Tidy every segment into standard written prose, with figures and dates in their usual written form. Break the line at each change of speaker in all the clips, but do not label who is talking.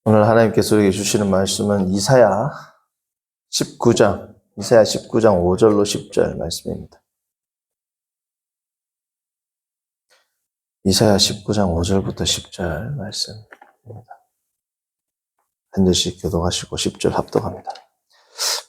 오늘 하나님께서 우리에게 주시는 말씀은 이사야 19장 5절로 10절 말씀입니다. 이사야 19장 5절부터 10절 말씀입니다. 한 절씩 교독하시고 10절 합독합니다.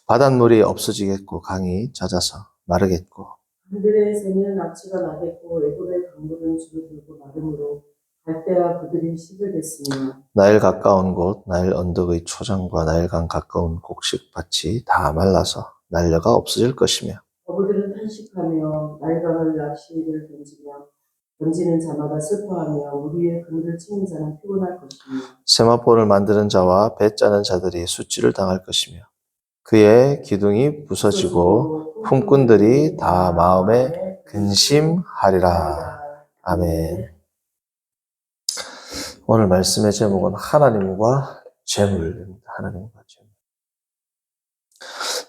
바닷물이 없어지겠고 강이 잦아서 마르겠고
그들의 새는 악취가 나겠고 애굽의 강물은 줄어들고 마름으로 갈대와 그들이 시들겠으며
나일 가까운 곳 나일 언덕의 초장과 나일강 가까운 곡식밭이 다 말라서 날려가 없어질 것이며
어부들은 탄식하며 날강을 낚시를 던지는 자마다 슬퍼하며 우리의 그물을 치는 자는 피곤할 것이며
세마포를 만드는 자와 배 짜는 자들이 수치를 당할 것이며 그의 기둥이 부서지고 품꾼들이 다 마음에 근심하리라. 아멘. 오늘 말씀의 제목은 하나님과 재물입니다. 하나님과 재물.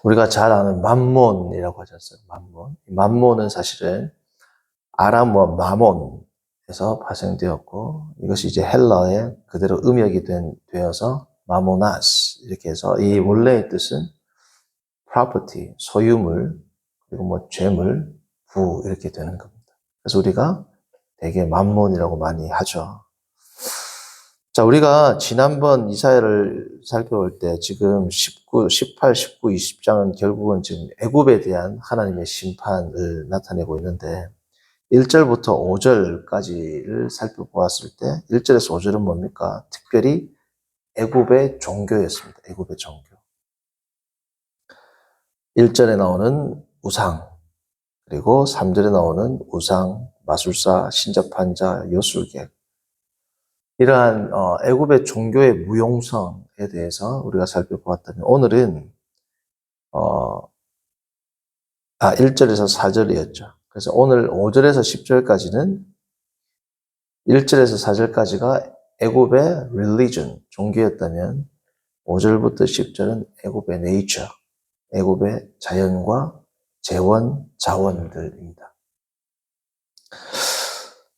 우리가 잘 아는 맘몬이라고 하지 않습니까? 맘몬은 사실은 아람어 마몬에서 파생되었고 이것이 이제 헬라어에 그대로 음역이 되어서 마모나스 이렇게 해서 이 원래의 뜻은 property, 소유물, 그리고 재물, 부 이렇게 되는 겁니다. 그래서 우리가 되게 맘몬이라고 많이 하죠. 자, 우리가 지난번 이사야를 살펴볼 때 지금 18, 19, 20장은 결국은 지금 애굽에 대한 하나님의 심판을 나타내고 있는데 1절부터 5절까지를 살펴보았을 때 1절에서 5절은 뭡니까? 특별히 애굽의 종교였습니다. 애굽의 종교. 1절에 나오는 우상, 그리고 3절에 나오는 우상, 마술사, 신접한 자, 요술객. 이러한 애굽의 종교의 무용성에 대해서 우리가 살펴보았다면 오늘은 1절에서 4절이었죠. 그래서 오늘 5절에서 10절까지는 1절에서 4절까지가 애굽의 religion, 종교였다면 5절부터 10절은 애굽의 nature, 애굽의 자연과 재원, 자원들입니다.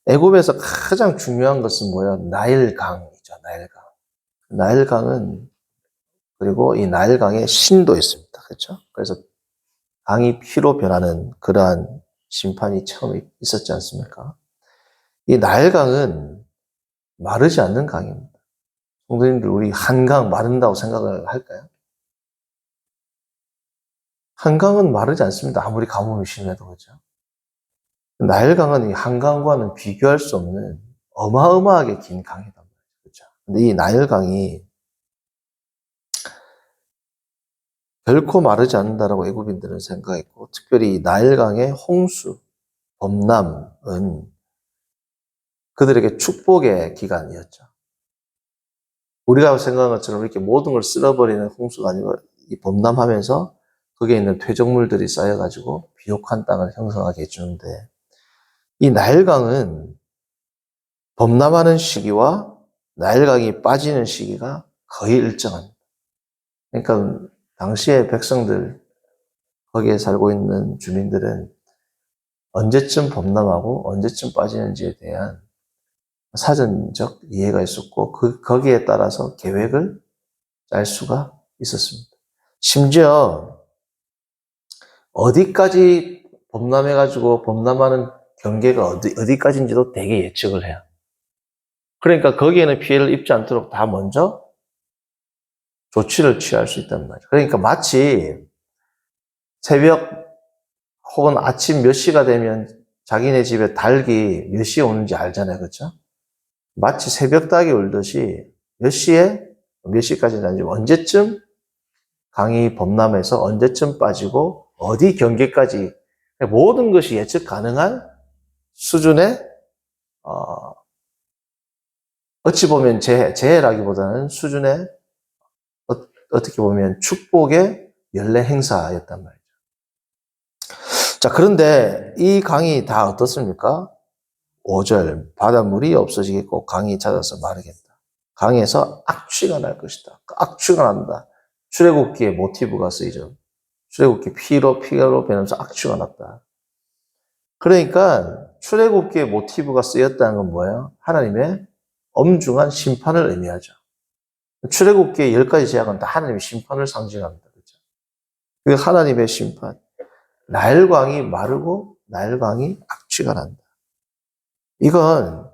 애굽에서 가장 중요한 것은 뭐예요? 나일강이죠. 나일강. 나일강은 그리고 이 나일강에 신도 있습니다. 그렇죠? 그래서 강이 피로 변하는 그러한 심판이 처음 있었지 않습니까? 이 나일강은 마르지 않는 강입니다. 성도님들 우리 한강 마른다고 생각을 할까요? 한강은 마르지 않습니다. 아무리 가뭄이 심해도 그렇죠. 나일강은 이 한강과는 비교할 수 없는 어마어마하게 긴 강이단 말이죠. 그렇죠. 근데 이 나일강이 결코 마르지 않는다라고 애굽인들은 생각했고, 특별히 이 나일강의 홍수, 범람은 그들에게 축복의 기간이었죠. 우리가 생각한 것처럼 이렇게 모든 걸 쓸어버리는 홍수가 아니고 이 범람하면서 거기에 있는 퇴적물들이 쌓여가지고 비옥한 땅을 형성하게 해주는데 이 나일강은 범람하는 시기와 나일강이 빠지는 시기가 거의 일정합니다. 그러니까 당시의 백성들, 거기에 살고 있는 주민들은 언제쯤 범람하고 언제쯤 빠지는지에 대한 사전적 이해가 있었고 거기에 따라서 계획을 짤 수가 있었습니다. 심지어 어디까지 범람해가지고 범람하는 경계가 어디까지인지도 되게 예측을 해요. 그러니까 거기에는 피해를 입지 않도록 다 먼저 조치를 취할 수 있단 말이죠. 그러니까 마치 새벽 혹은 아침 몇 시가 되면 자기네 집에 닭이 몇 시에 오는지 알잖아요. 그렇죠? 마치 새벽 닭이 울듯이 몇 시까지 나는지 언제쯤 강이 범람해서 언제쯤 빠지고 어디 경계까지 모든 것이 예측 가능한 수준의 어찌 보면 재해라기보다는 수준의 어떻게 보면 축복의 연례 행사였단 말이죠. 자, 그런데 이 강이 다 어떻습니까? 5절, 바닷물이 없어지겠고 강이 잦아서 마르겠다. 강에서 악취가 날 것이다. 악취가 난다. 출애굽기의 모티브가 쓰이죠. 출애굽기 피로 변하면서 악취가 났다. 그러니까 출애굽기의 모티브가 쓰였다는 건 뭐예요? 하나님의 엄중한 심판을 의미하죠. 출애굽기의 10가지 제약은 다 하나님의 심판을 상징합니다. 그렇죠? 그 하나님의 심판. 나일강이 마르고 나일강이 악취가 난다. 이건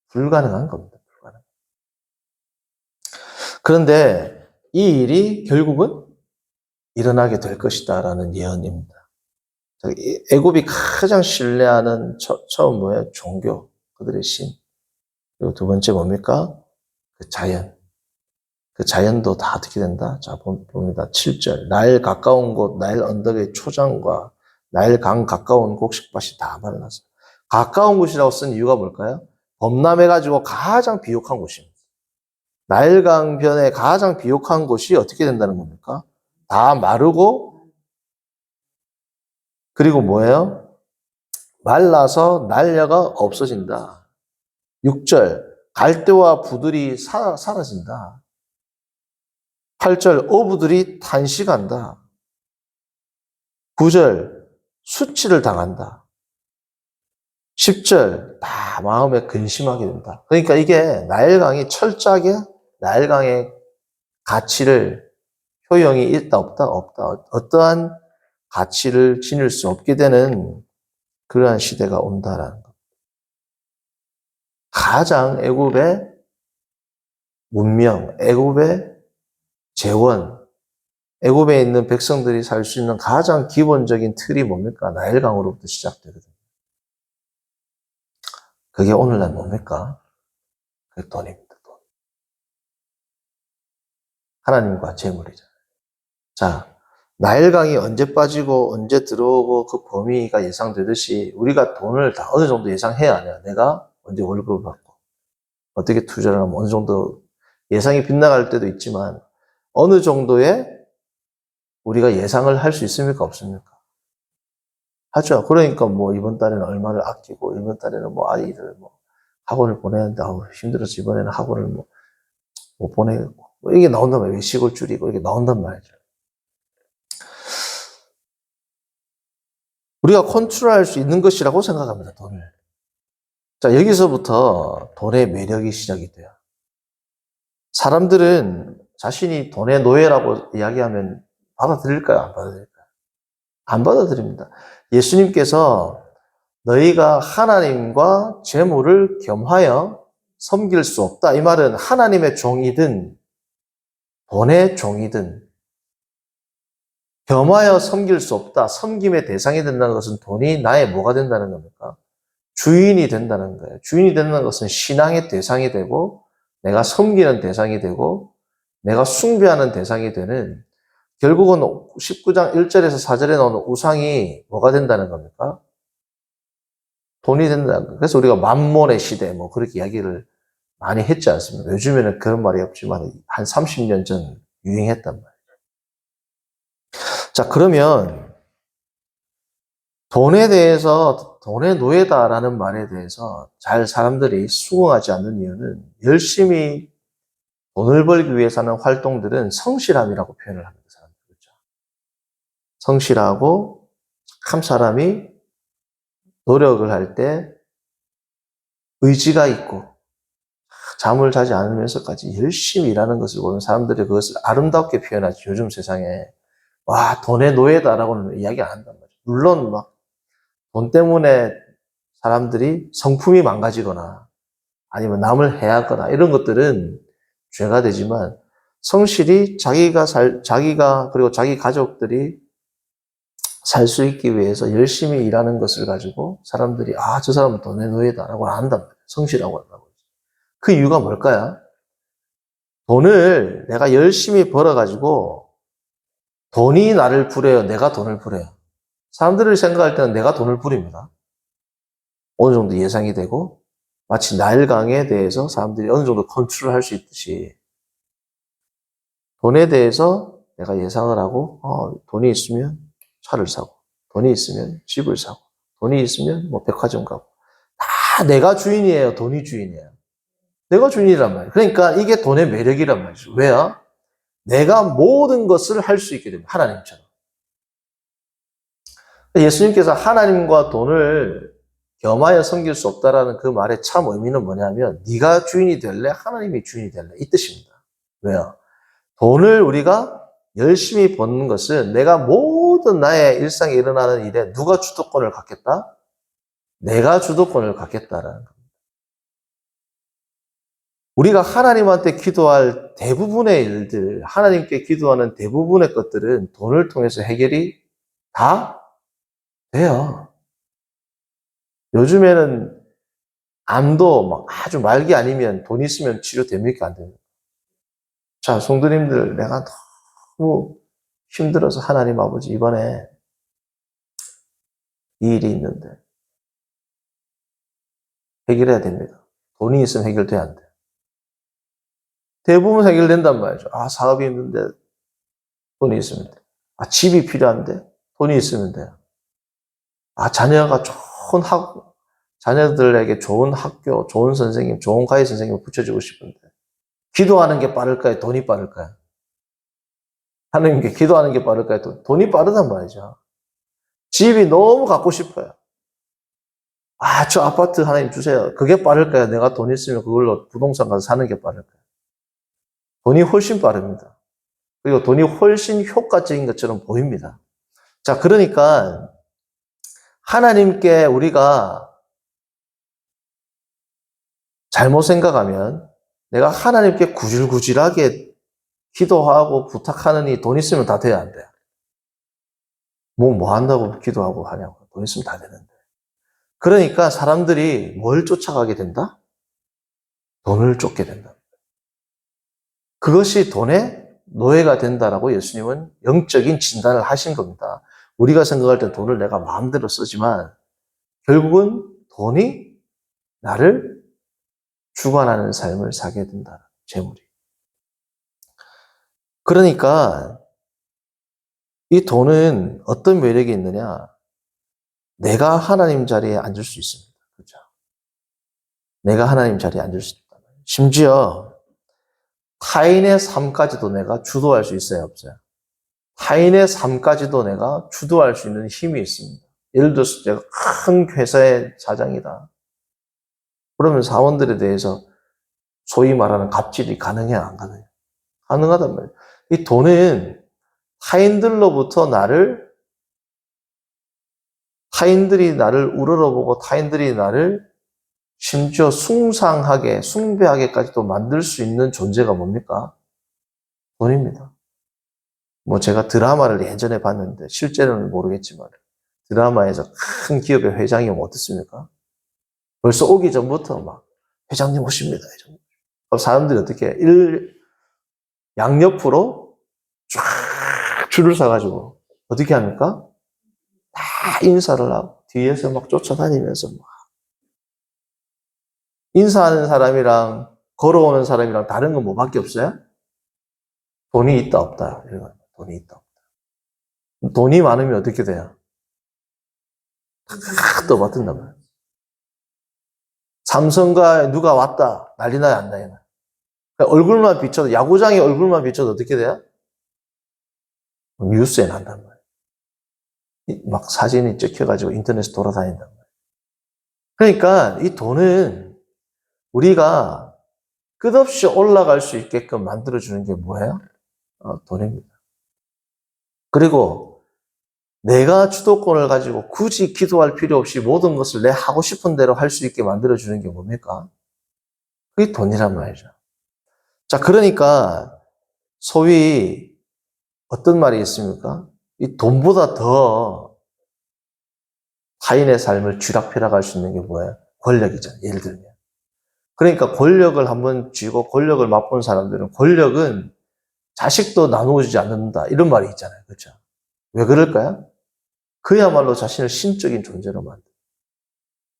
불가능한 겁니다. 불가능. 그런데 이 일이 결국은 일어나게 될 것이다라는 예언입니다. 애굽이 가장 신뢰하는 처음 뭐예요? 종교, 그들의 신. 그리고 두 번째 뭡니까? 그 자연. 그 자연도 다 어떻게 된다? 자, 봅니다. 7절. 나일 가까운 곳, 나일 언덕의 초장과 나일 강 가까운 곡식밭이 다 마르났어요. 가까운 곳이라고 쓴 이유가 뭘까요? 범람해가지고 가장 비옥한 곳입니다. 나일강 변에 가장 비옥한 곳이 어떻게 된다는 겁니까? 다 마르고, 그리고 뭐예요? 말라서 날려가 없어진다. 6절. 갈대와 부들이 사라진다. 8절. 어부들이 탄식한다. 9절. 수치를 당한다. 10절. 다 마음에 근심하게 된다. 그러니까 이게 나일강이 철저하게 나일강의 가치를, 효용이 있다 없다 어떠한 가치를 지닐 수 없게 되는 그러한 시대가 온다라는 것. 가장 애굽의 문명, 애굽의 재원, 애굽에 있는 백성들이 살 수 있는 가장 기본적인 틀이 뭡니까? 나일강으로부터 시작되거든요. 그게 오늘날 뭡니까? 그게 돈입니다. 돈. 하나님과 재물이잖아요. 자, 나일강이 언제 빠지고 언제 들어오고 그 범위가 예상되듯이 우리가 돈을 다 어느 정도 예상해야 하냐. 내가 언제 월급을 받고 어떻게 투자를 하면 어느 정도 예상이 빗나갈 때도 있지만 어느 정도의 우리가 예상을 할 수 있습니까? 없습니까? 하죠. 그러니까 뭐 이번 달에는 얼마를 아끼고 이번 달에는 뭐 아이를 뭐 학원을 보내는데 힘들어서 이번에는 학원을 뭐 못 보내겠고 뭐 이게 나온단 말이에요. 외식을 줄이고 이게 나온단 말이죠. 우리가 컨트롤할 수 있는 것이라고 생각합니다. 돈을. 자, 여기서부터 돈의 매력이 시작이 돼요. 사람들은 자신이 돈의 노예라고 이야기하면 받아들일까요? 안 받아들일까요? 안 받아들입니다. 예수님께서 너희가 하나님과 재물을 겸하여 섬길 수 없다. 이 말은 하나님의 종이든 돈의 종이든 겸하여 섬길 수 없다. 섬김의 대상이 된다는 것은 돈이 나의 뭐가 된다는 겁니까? 주인이 된다는 거예요. 주인이 된다는 것은 신앙의 대상이 되고 내가 섬기는 대상이 되고 내가 숭배하는 대상이 되는, 결국은 19장 1절에서 4절에 나오는 우상이 뭐가 된다는 겁니까? 돈이 된다는 거예요. 그래서 우리가 만몬의 시대 뭐 그렇게 이야기를 많이 했지 않습니까? 요즘에는 그런 말이 없지만 한 30년 전 유행했단 말이에요. 자, 그러면 돈에 대해서, 돈의 노예다라는 말에 대해서 잘 사람들이 수긍하지 않는 이유는 열심히 돈을 벌기 위해서 하는 활동들은 성실함이라고 표현을 합니다. 사람들. 그렇죠? 성실하고 참 사람이 노력을 할 때 의지가 있고 잠을 자지 않으면서까지 열심히 일하는 것을 보면 사람들이 그것을 아름답게 표현하지. 요즘 세상에 와, 돈의 노예다라고는 이야기 안 한단 말이에요. 물론 막 돈 때문에 사람들이 성품이 망가지거나 아니면 남을 해하거나 이런 것들은 죄가 되지만, 성실히 자기가 그리고 자기 가족들이 살 수 있기 위해서 열심히 일하는 것을 가지고 사람들이 저 사람은 돈의 노예다라고 안 한단 말이에요. 성실하고 한다고. 그 이유가 뭘까요? 돈을 내가 열심히 벌어가지고 돈이 나를 부려요? 내가 돈을 부려요? 사람들을 생각할 때는 내가 돈을 부립니다. 어느 정도 예상이 되고 마치 나일강에 대해서 사람들이 어느 정도 컨트롤할 수 있듯이 돈에 대해서 내가 예상을 하고 돈이 있으면 차를 사고 돈이 있으면 집을 사고 돈이 있으면 뭐 백화점 가고 다 내가 주인이에요? 돈이 주인이에요? 내가 주인이란 말이에요. 그러니까 이게 돈의 매력이란 말이죠. 왜요? 내가 모든 것을 할 수 있게 됩니다. 하나님처럼. 예수님께서 하나님과 돈을 겸하여 섬길 수 없다라는 그 말의 참 의미는 뭐냐면 네가 주인이 될래? 하나님이 주인이 될래? 이 뜻입니다. 왜요? 돈을 우리가 열심히 버는 것은 내가 모든 나의 일상에 일어나는 일에 누가 주도권을 갖겠다? 내가 주도권을 갖겠다라는 겁니다. 우리가 하나님한테 기도할 대부분의 일들, 하나님께 기도하는 대부분의 것들은 돈을 통해서 해결이 다 돼요. 요즘에는 암도 막 아주 말기 아니면 돈 있으면 치료됩니까? 안 됩니까? 자, 성도님들, 내가 너무 힘들어서 하나님 아버지 이번에 이 일이 있는데 해결해야 됩니다. 돈이 있으면 해결돼야 안 돼. 대부분 해결된단 말이죠. 아, 사업이 있는데 돈이 있으면 돼. 아, 집이 필요한데 돈이 있으면 돼요. 아, 자녀가 자녀들에게 좋은 학교, 좋은 선생님, 좋은 과외 선생님을 붙여주고 싶은데 기도하는 게 빠를까요? 돈이 빠를까요? 하나님께 기도하는 게 빠를까요? 돈이 빠르단 말이죠. 집이 너무 갖고 싶어요. 아, 저 아파트 하나님 주세요. 그게 빠를까요? 내가 돈 있으면 그걸로 부동산 가서 사는 게 빠를까요? 돈이 훨씬 빠릅니다. 그리고 돈이 훨씬 효과적인 것처럼 보입니다. 자, 그러니까 하나님께 우리가 잘못 생각하면 내가 하나님께 구질구질하게 기도하고 부탁하느니 돈 있으면 다 돼야 안 돼. 뭐 한다고 기도하고 하냐고. 돈 있으면 다 되는데. 그러니까 사람들이 뭘 쫓아가게 된다? 돈을 쫓게 된다. 그것이 돈의 노예가 된다라고 예수님은 영적인 진단을 하신 겁니다. 우리가 생각할 때 돈을 내가 마음대로 쓰지만 결국은 돈이 나를 주관하는 삶을 사게 된다. 재물이. 그러니까 이 돈은 어떤 매력이 있느냐? 내가 하나님 자리에 앉을 수 있습니다. 그렇죠? 내가 하나님 자리에 앉을 수 있다. 심지어 타인의 삶까지도 내가 주도할 수 있어요, 없어요? 타인의 삶까지도 내가 주도할 수 있는 힘이 있습니다. 예를 들어서 제가 큰 회사의 사장이다. 그러면 사원들에 대해서 소위 말하는 갑질이 가능해요, 안 가능해요? 가능하단 말이에요. 이 돈은 타인들이 나를 우러러보고 타인들이 나를 심지어 숭상하게, 숭배하게까지도 만들 수 있는 존재가 뭡니까? 돈입니다. 뭐 제가 드라마를 예전에 봤는데 실제로는 모르겠지만 드라마에서 큰 기업의 회장이 오면 어떻습니까? 벌써 오기 전부터 막 회장님 오십니다. 회장님. 그럼 사람들이 어떻게 양옆으로 쫙 줄을 서가지고 어떻게 합니까? 다 인사를 하고 뒤에서 막 쫓아다니면서 막 인사하는 사람이랑 걸어오는 사람이랑 다른 건 뭐밖에 없어요? 돈이 있다 없다. 돈이 있다 없다. 돈이 많으면 어떻게 돼요? 탁 떠받든단 말이에요. 삼성가에 누가 왔다. 난리 나요, 안 나요? 그러니까 얼굴만 비춰도, 야구장에 얼굴만 비춰도 어떻게 돼요? 뉴스에 난단 말이에요. 막 사진이 찍혀가지고 인터넷에 돌아다닌단 말이에요. 그러니까 이 돈은 우리가 끝없이 올라갈 수 있게끔 만들어주는 게 뭐예요? 돈입니다. 그리고 내가 주도권을 가지고 굳이 기도할 필요 없이 모든 것을 내 하고 싶은 대로 할 수 있게 만들어주는 게 뭡니까? 그게 돈이란 말이죠. 자, 그러니까 소위 어떤 말이 있습니까? 이 돈보다 더 타인의 삶을 쥐락펴락할 수 있는 게 뭐예요? 권력이잖아요. 예를 들면. 그러니까 권력을 한번 쥐고 권력을 맛본 사람들은 권력은 자식도 나누어주지 않는다. 이런 말이 있잖아요. 그렇죠? 왜 그럴까요? 그야말로 자신을 신적인 존재로 만든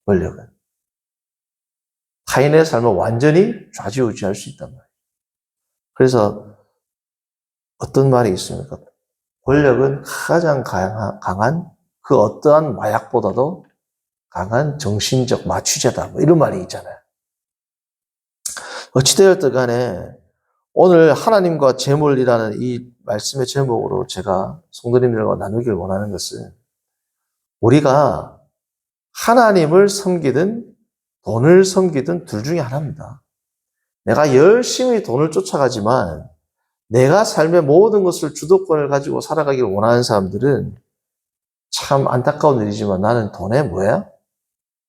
권력은. 타인의 삶을 완전히 좌지우지할 수 있단 말이에요. 그래서 어떤 말이 있습니까? 권력은 가장 강한 그 어떠한 마약보다도 강한 정신적 마취제다. 뭐 이런 말이 있잖아요. 어찌되었든 간에 오늘 하나님과 재물이라는 이 말씀의 제목으로 제가 성도님들과 나누길 원하는 것은 우리가 하나님을 섬기든 돈을 섬기든 둘 중에 하나입니다. 내가 열심히 돈을 쫓아가지만 내가 삶의 모든 것을 주도권을 가지고 살아가기를 원하는 사람들은 참 안타까운 일이지만 나는 돈에 뭐야?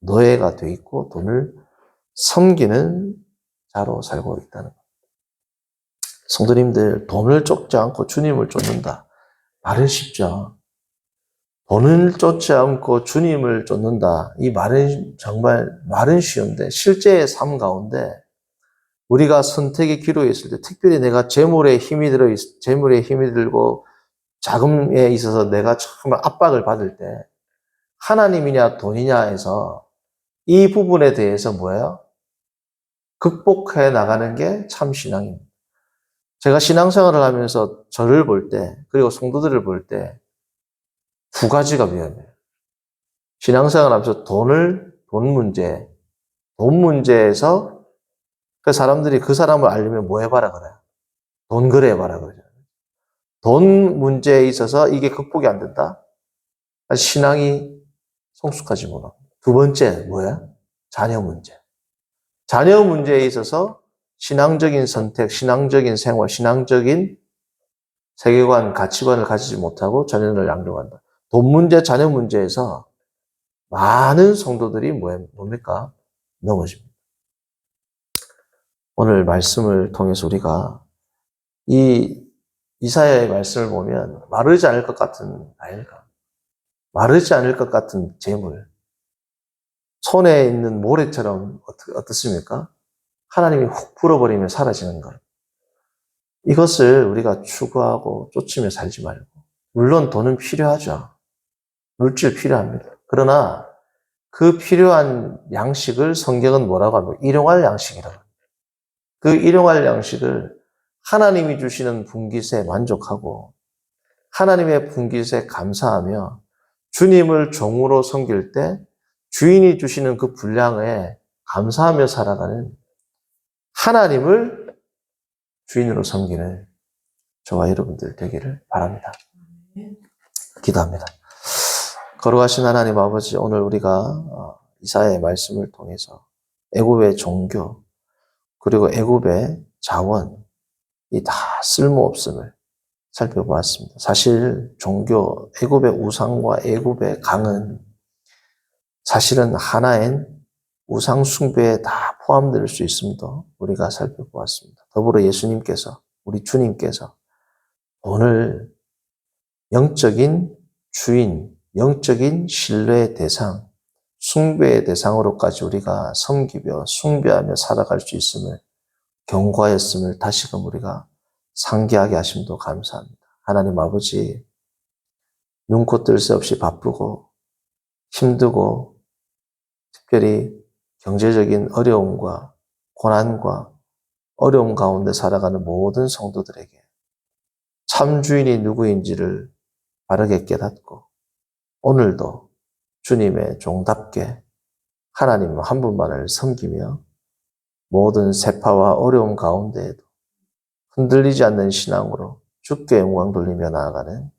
노예가 돼 있고 돈을 섬기는 자로 살고 있다는 것. 성도님들, 돈을 쫓지 않고 주님을 쫓는다. 말은 쉽죠. 돈을 쫓지 않고 주님을 쫓는다. 이 말은 정말 말은 쉬운데 실제의 삶 가운데 우리가 선택의 기로에 있을 때 특별히 내가 재물에 힘이 들고 자금에 있어서 내가 정말 압박을 받을 때 하나님이냐 돈이냐 해서 이 부분에 대해서 뭐예요? 극복해 나가는 게 참 신앙입니다. 제가 신앙생활을 하면서 저를 볼 때, 그리고 성도들을 볼 때, 두 가지가 위험해요. 신앙생활 하면서 돈 문제에서 그 사람들이 그 사람을 알려면 뭐 해봐라 그래요? 돈 거래해봐라 그러죠. 돈 문제에 있어서 이게 극복이 안 된다? 신앙이 성숙하지 못하고. 두 번째, 뭐야? 자녀 문제. 자녀 문제에 있어서 신앙적인 선택, 신앙적인 생활, 신앙적인 세계관, 가치관을 가지지 못하고 자녀를 양육한다. 돈 문제, 자녀 문제에서 많은 성도들이 뭡니까? 넘어집니다. 오늘 말씀을 통해서 우리가 이 이사야의 말씀을 보면 마르지 않을 것 같은 나일감, 마르지 않을 것 같은 재물, 손에 있는 모래처럼 어떻습니까? 하나님이 훅 불어버리면 사라지는 것. 이것을 우리가 추구하고 쫓으며 살지 말고, 물론 돈은 필요하죠. 물질 필요합니다. 그러나 그 필요한 양식을 성경은 뭐라고 하면 일용할 양식이라고 합니다. 그 일용할 양식을 하나님이 주시는 분깃에 만족하고 하나님의 분깃에 감사하며 주님을 종으로 섬길 때 주인이 주시는 그 분량에 감사하며 살아가는 하나님을 주인으로 섬기는 저와 여러분들 되기를 바랍니다. 기도합니다. 거룩하신 하나님 아버지, 오늘 우리가 이사야의 말씀을 통해서 애굽의 종교 그리고 애굽의 자원 이 다 쓸모없음을 살펴보았습니다. 사실 종교, 애굽의 우상과 애굽의 강은 사실은 하나인 우상 숭배에 다 포함될 수 있음도 우리가 살펴보았습니다. 더불어 예수님께서, 우리 주님께서 오늘 영적인 주인, 영적인 신뢰의 대상, 숭배의 대상으로까지 우리가 섬기며 숭배하며 살아갈 수 있음을 경고하였음을 다시금 우리가 상기하게 하심도 감사합니다. 하나님 아버지, 눈코 뜰 새 없이 바쁘고 힘들고 특별히 경제적인 어려움과 고난과 어려움 가운데 살아가는 모든 성도들에게 참 주인이 누구인지를 바르게 깨닫고 오늘도 주님의 종답게 하나님 한 분만을 섬기며 모든 세파와 어려움 가운데에도 흔들리지 않는 신앙으로 주께 영광 돌리며 나아가는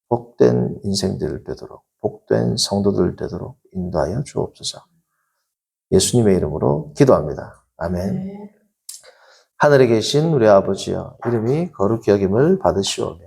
복된 인생들 되도록, 복된 성도들 되도록 인도하여 주옵소서. 예수님의 이름으로 기도합니다. 아멘. 하늘에 계신 우리 아버지여, 이름이 거룩히 여김을 받으시오며